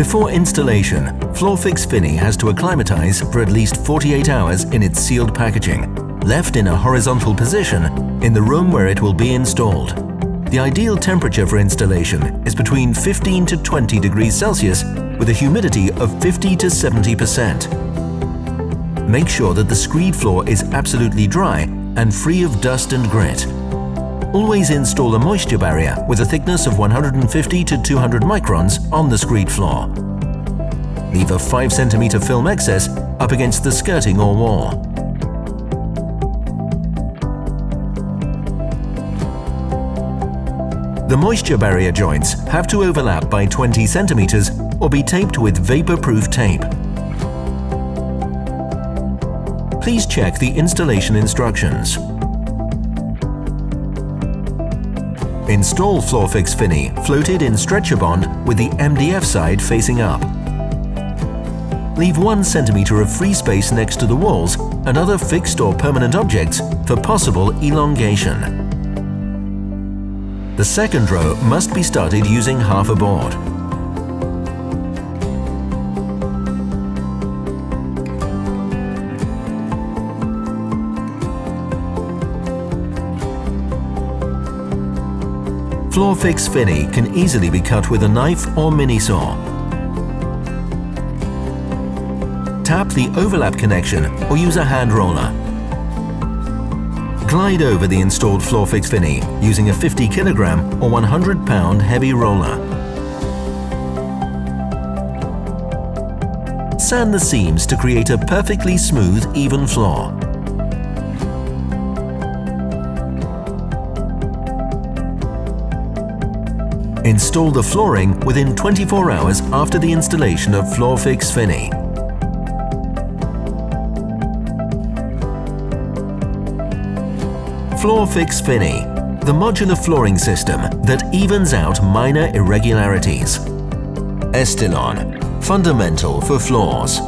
Before installation, Floorfixx Fini has to acclimatize for at least 48 hours in its sealed packaging, left in a horizontal position in the room where it will be installed. The ideal temperature for installation is between 15 to 20 degrees Celsius with a humidity of 50 to 70%. Make sure that the screed floor is absolutely dry and free of dust and grit. Always install a moisture barrier with a thickness of 150 to 200 microns on the screed floor. Leave a 5 cm film excess up against the skirting or wall. The moisture barrier joints have to overlap by 20 centimeters or be taped with vapor-proof tape. Please check the installation instructions. Install Floorfixx Fini floated in stretcher bond with the MDF side facing up. Leave 1 centimeter of free space next to the walls and other fixed or permanent objects for possible elongation. The second row must be started using half a board. Floorfixx Fini can easily be cut with a knife or mini saw. Tap the overlap connection or use a hand roller. Glide over the installed Floorfixx Fini using a 50 kg or 100 pound heavy roller. Sand the seams to create a perfectly smooth, even floor. Install the flooring within 24 hours after the installation of Floorfixx Fini. Floorfixx Fini, the modular flooring system that evens out minor irregularities. Estillon, fundamental for floors.